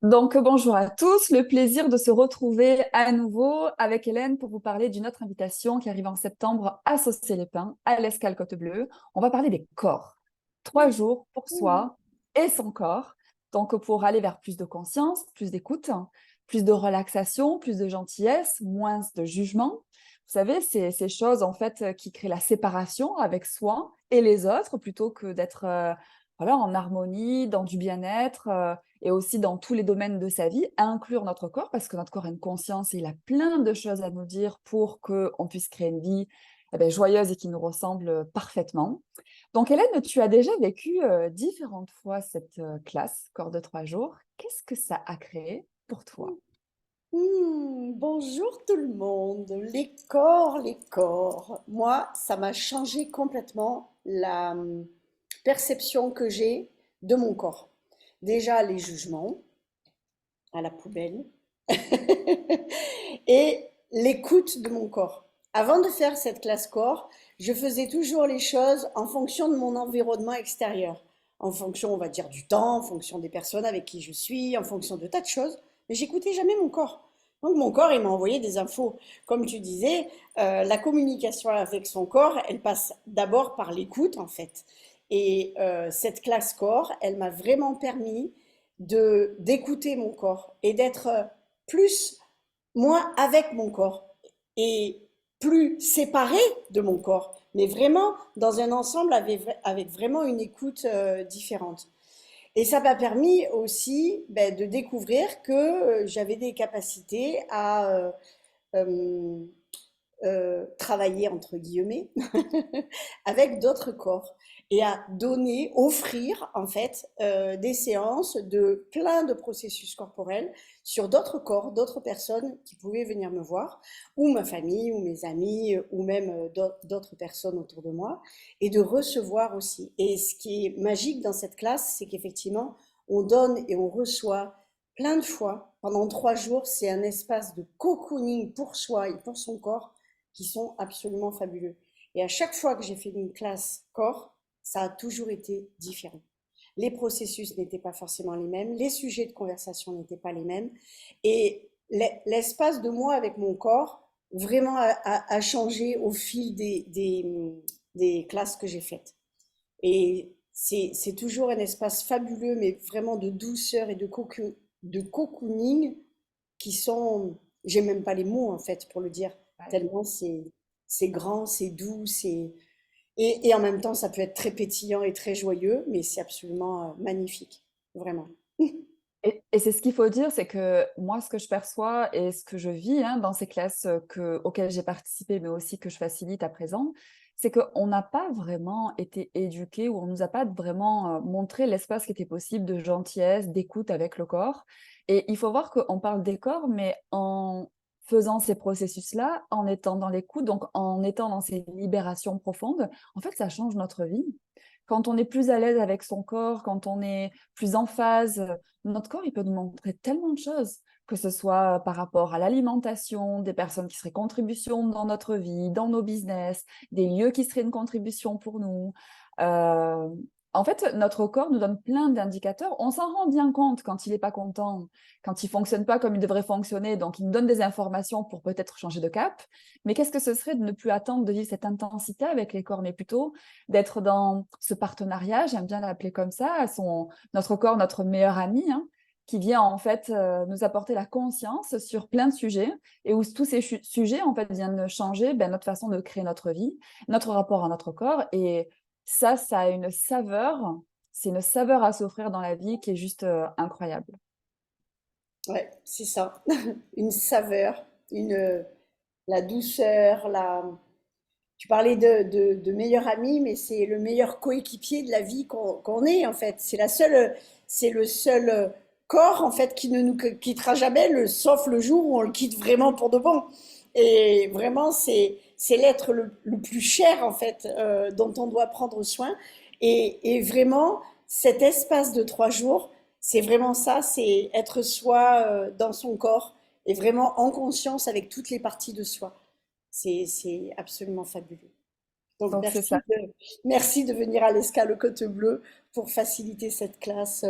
Donc, bonjour à tous, le plaisir de se retrouver à nouveau avec Hélène pour vous parler d'une autre invitation qui arrive en septembre à Saucé-les-Pins, à l'Escale Côte-Bleue. On va parler des corps. 3 jours pour Mhm. soi et son corps. Donc, pour aller vers plus de conscience, plus d'écoute, plus de relaxation, plus de gentillesse, moins de jugement. Vous savez, c'est ces choses en fait qui créent la séparation avec soi et les autres plutôt que d'être voilà, en harmonie, dans du bien-être. Et aussi dans tous les domaines de sa vie, à inclure notre corps, parce que notre corps a une conscience et il a plein de choses à nous dire pour qu'on puisse créer une vie joyeuse et qui nous ressemble parfaitement. Donc Hélène, tu as déjà vécu différentes fois cette classe, corps de 3 jours. Qu'est-ce que ça a créé pour toi? Bonjour tout le monde. Les corps, les corps. Moi, ça m'a changé complètement la perception que j'ai de mon corps. Déjà, les jugements à la poubelle et l'écoute de mon corps. Avant de faire cette classe corps, je faisais toujours les choses en fonction de mon environnement extérieur, en fonction, on va dire, du temps, en fonction des personnes avec qui je suis, en fonction de tas de choses, mais j'écoutais jamais mon corps. Donc mon corps, il m'a envoyé des infos. Comme tu disais, la communication avec son corps, elle passe d'abord par l'écoute, en fait. Et cette classe corps, elle m'a vraiment permis de d'écouter mon corps et d'être plus moi avec mon corps et plus séparé de mon corps, mais vraiment dans un ensemble avec vraiment une écoute différente. Et ça m'a permis aussi de découvrir que j'avais des capacités à euh, travailler entre guillemets avec d'autres corps et à donner, offrir en fait des séances de plein de processus corporels sur d'autres corps, d'autres personnes qui pouvaient venir me voir, ou ma famille, ou mes amis, ou même d'autres personnes autour de moi, et de recevoir aussi. Et ce qui est magique dans cette classe, c'est qu'effectivement, on donne et on reçoit plein de fois. Pendant 3 jours, c'est un espace de cocooning pour soi et pour son corps qui sont absolument fabuleux. Et à chaque fois que j'ai fait une classe corps, ça a toujours été différent. Les processus n'étaient pas forcément les mêmes, les sujets de conversation n'étaient pas les mêmes, et l'espace de moi avec mon corps vraiment a changé au fil des classes que j'ai faites. Et c'est toujours un espace fabuleux, mais vraiment de douceur et de cocooning qui sont, j'ai même pas les mots en fait pour le dire, Ouais. tellement c'est grand, c'est doux, et en même temps ça peut être très pétillant et très joyeux, mais c'est absolument magnifique, vraiment. Et c'est ce qu'il faut dire, c'est que moi, ce que je perçois et ce que je vis dans ces classes auxquelles j'ai participé, mais aussi que je facilite à présent, c'est qu'on n'a pas vraiment été éduqués ou on nous a pas vraiment montré l'espace qui était possible de gentillesse, d'écoute avec le corps. Et il faut voir qu'on parle des corps, mais en faisant ces processus-là, en étant dans l'écoute, donc en étant dans ces libérations profondes, en fait, ça change notre vie. Quand on est plus à l'aise avec son corps, quand on est plus en phase, notre corps, il peut nous montrer tellement de choses, que ce soit par rapport à l'alimentation, des personnes qui seraient contribution dans notre vie, dans nos business, des lieux qui seraient une contribution pour nous. Euh, En fait, notre corps nous donne plein d'indicateurs. On s'en rend bien compte quand il n'est pas content, quand il fonctionne pas comme il devrait fonctionner. Donc, il nous donne des informations pour peut-être changer de cap. Mais qu'est-ce que ce serait de ne plus attendre de vivre cette intensité avec les corps, mais plutôt d'être dans ce partenariat, j'aime bien l'appeler comme ça, notre corps, notre meilleur ami, qui vient en fait nous apporter la conscience sur plein de sujets et où tous ces sujets en fait viennent changer notre façon de créer notre vie, notre rapport à notre corps et ça a une saveur, c'est une saveur à s'offrir dans la vie qui est juste incroyable. Ouais, c'est ça, une saveur, la douceur, tu parlais de meilleur ami, mais c'est le meilleur coéquipier de la vie qu'on ait en fait. C'est le seul corps en fait qui ne nous quittera jamais, sauf le jour où on le quitte vraiment pour de bon. Et vraiment, c'est l'être le plus cher en fait dont on doit prendre soin. Et vraiment, cet espace de 3 jours, c'est vraiment ça, c'est être soi dans son corps et vraiment en conscience avec toutes les parties de soi. C'est absolument fabuleux. Donc, Donc, c'est ça. merci de venir à l'Escale Côte Bleue pour faciliter cette classe.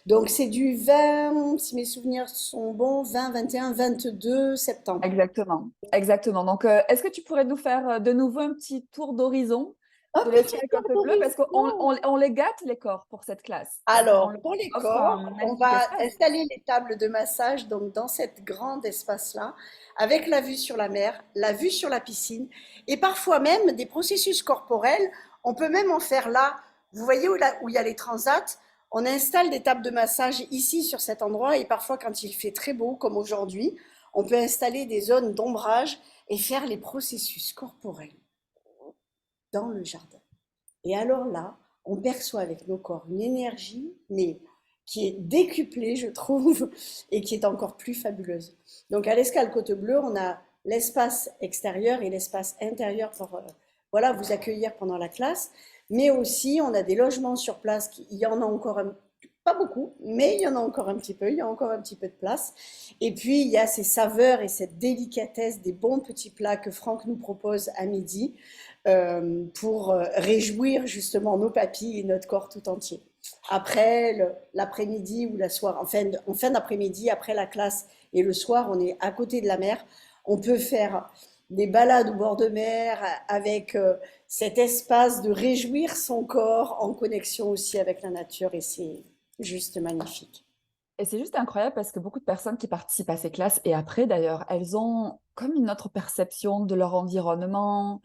Donc, c'est du 20, si mes souvenirs sont bons, 20, 21, 22 septembre. Exactement. Exactement. Donc, est-ce que tu pourrais nous faire de nouveau un petit tour d'horizon Un de petit l'escale tour Côte Bleue? Parce qu'on d'horizon. on les gâte, les corps, pour cette classe. Donc, on Alors, leur pour les offre un corps, on magnifique va espace. installer les tables de massage donc dans cet grand espace-là, avec la vue sur la mer, la vue sur la piscine, et parfois même des processus corporels. On peut même en faire là. Vous voyez où il y a les transats? On installe des tables de massage ici sur cet endroit, et parfois quand il fait très beau, comme aujourd'hui, on peut installer des zones d'ombrage et faire les processus corporels dans le jardin. Et alors là, on perçoit avec nos corps une énergie, mais qui est décuplée, je trouve, et qui est encore plus fabuleuse. Donc à l'Escale Côte Bleue, on a l'espace extérieur et l'espace intérieur pour voilà, vous accueillir pendant la classe, mais aussi on a des logements sur place, il y en a encore pas beaucoup, mais il y en a encore un petit peu, il y a encore un petit peu de place. Et puis il y a ces saveurs et cette délicatesse des bons petits plats que Franck nous propose à midi pour réjouir justement nos papilles et notre corps tout entier. Après l'après-midi ou la soirée, en fin d'après-midi, après la classe et le soir, on est à côté de la mer. On peut faire des balades au bord de mer avec cet espace de réjouir son corps en connexion aussi avec la nature et c'est juste magnifique. Et c'est juste incroyable parce que beaucoup de personnes qui participent à ces classes, et après d'ailleurs, elles ont comme une autre perception de leur environnement,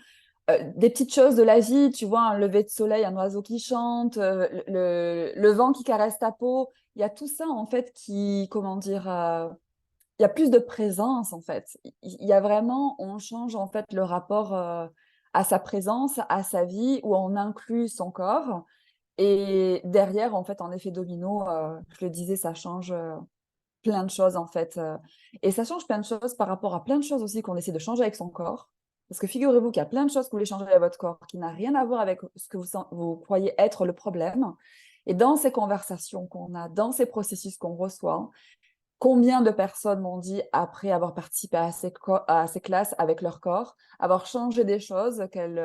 des petites choses de la vie, tu vois, un lever de soleil, un oiseau qui chante, le vent qui caresse ta peau. Il y a tout ça en fait qui, comment dire, il y a plus de présence en fait. Il y a vraiment, on change en fait le rapport à sa présence, à sa vie, où on inclut son corps. Et derrière, en fait, en effet domino, je le disais, ça change plein de choses en fait. Et ça change plein de choses par rapport à plein de choses aussi qu'on essaie de changer avec son corps. Parce que figurez-vous qu'il y a plein de choses que vous voulez changer avec votre corps qui n'a rien à voir avec ce que vous croyez être le problème. Et dans ces conversations qu'on a, dans ces processus qu'on reçoit, combien de personnes m'ont dit, après avoir participé à ces classes avec leur corps, avoir changé des choses qu'elles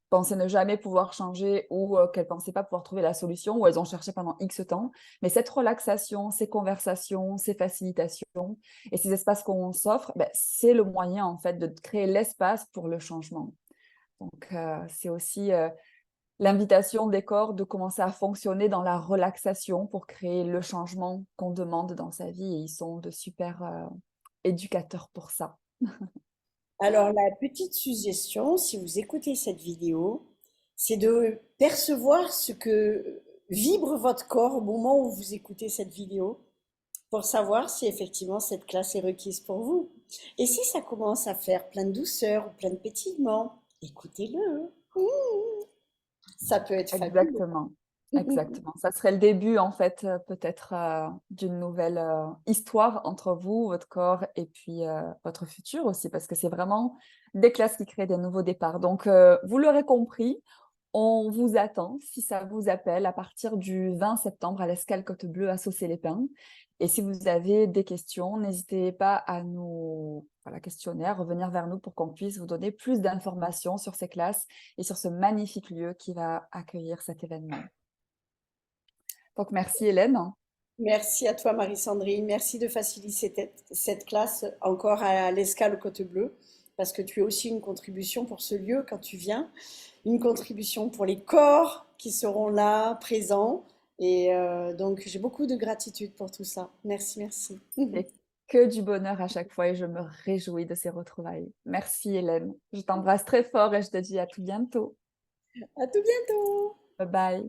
pensaient ne jamais pouvoir changer ou qu'elles ne pensaient pas pouvoir trouver la solution ou elles ont cherché pendant X temps. Mais cette relaxation, ces conversations, ces facilitations et ces espaces qu'on s'offre, ben, c'est le moyen en fait de créer l'espace pour le changement. Donc, c'est aussi l'invitation des corps de commencer à fonctionner dans la relaxation pour créer le changement qu'on demande dans sa vie. Et ils sont de super éducateurs pour ça. Alors, la petite suggestion, si vous écoutez cette vidéo, c'est de percevoir ce que vibre votre corps au moment où vous écoutez cette vidéo pour savoir si effectivement cette classe est requise pour vous. Et si ça commence à faire plein de douceur ou plein de pétillement, écoutez-le. Ça peut être fabuleux. Exactement. Exactement. Ça serait le début, en fait, peut-être d'une nouvelle histoire entre vous, votre corps et puis votre futur aussi, parce que c'est vraiment des classes qui créent des nouveaux départs. Donc, vous l'aurez compris, on vous attend, si ça vous appelle, à partir du 20 septembre à l'Escale Côte Bleue à Saucé-les-Pins. Et si vous avez des questions, n'hésitez pas à nous questionner, à revenir vers nous pour qu'on puisse vous donner plus d'informations sur ces classes et sur ce magnifique lieu qui va accueillir cet événement. Donc, merci Hélène. Merci à toi, Marie-Sandrine. Merci de faciliter cette classe encore à l'Escale Côte Bleue, parce que tu es aussi une contribution pour ce lieu quand tu viens, une contribution pour les corps qui seront là, présents. Et donc, j'ai beaucoup de gratitude pour tout ça. Merci, merci. Et que du bonheur à chaque fois et je me réjouis de ces retrouvailles. Merci Hélène. Je t'embrasse très fort et je te dis à tout bientôt. À tout bientôt. Bye bye.